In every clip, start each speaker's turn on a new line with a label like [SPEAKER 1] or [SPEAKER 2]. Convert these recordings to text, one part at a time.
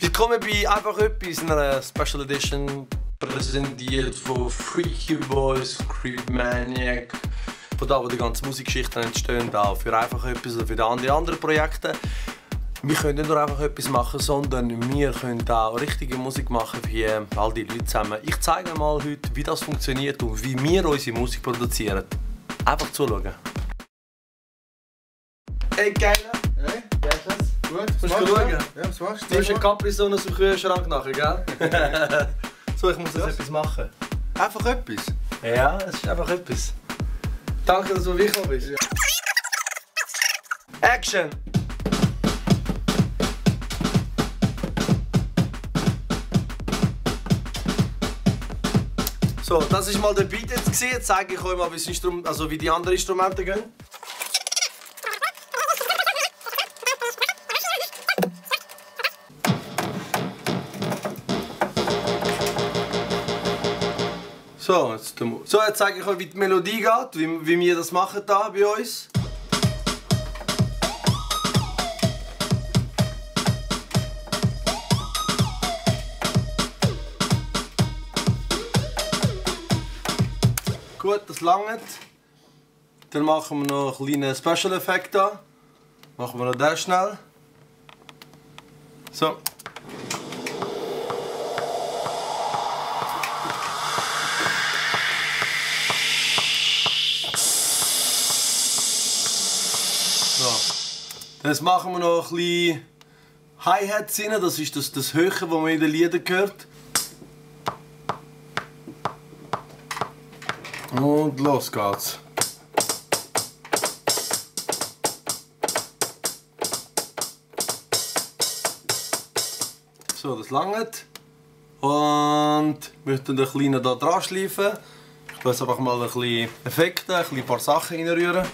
[SPEAKER 1] Willkommen bei «Einfach etwas», in einer Special Edition, präsentiert von Freaky Boys, Creep Maniac. Von da, wo die ganzen Musikgeschichten entstehen, auch für «Einfach etwas» oder für die anderen Projekte. Wir können nicht nur einfach etwas machen, sondern wir können auch richtige Musik machen für all die Leute zusammen. Ich zeige mal heute, wie das funktioniert und wie wir unsere Musik produzieren. Einfach zuschauen. Hey, Geile!
[SPEAKER 2] Hey?
[SPEAKER 1] Geil,
[SPEAKER 2] Gut,
[SPEAKER 1] was machst du?
[SPEAKER 2] Ja, was machst du?
[SPEAKER 1] Du hast eine Capri-Sonne aus dem Kühlschrank nachher, gell? So, ich muss jetzt etwas machen.
[SPEAKER 2] Einfach etwas?
[SPEAKER 1] Ja, es ist einfach etwas. Danke, dass du gekommen bist. Ja. Action! So, das war mal der Beat jetzt. Jetzt zeige ich euch mal, wie die anderen Instrumente gehen. So, jetzt zeige ich euch, wie die Melodie geht, wie wir das machen hier bei uns. Gut, das langt. Dann machen wir noch einen kleinen Special Effekt hier. Machen wir noch den schnell. So. Jetzt machen wir noch ein bisschen Hi-Hats rein, das ist das Höhe, das man in den Liedern hört. Und los geht's. So, das langt. Und wir möchten den kleinen hier dran schleifen. Ich tue jetzt einfach mal ein bisschen Effekte, ein paar Sachen reinrühren.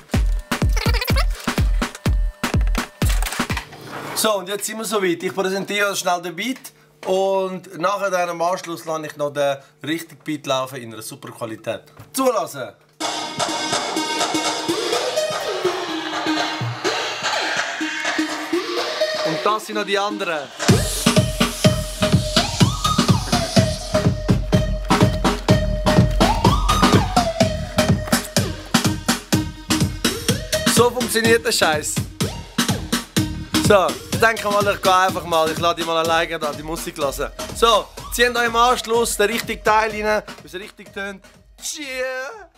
[SPEAKER 1] So, und jetzt sind wir soweit. Ich präsentiere euch schnell den Beat und nachher dann im Anschluss lasse ich noch den richtigen Beat laufen in einer super Qualität. Zulassen! Und das sind noch die anderen. So funktioniert der Scheiß. So, ich denke mal, ich gehe einfach mal, ich lasse die mal alleine da die Musik hören. So, zieht euch im Anschluss den richtigen Teil rein, bis es richtig tönt. Cheer!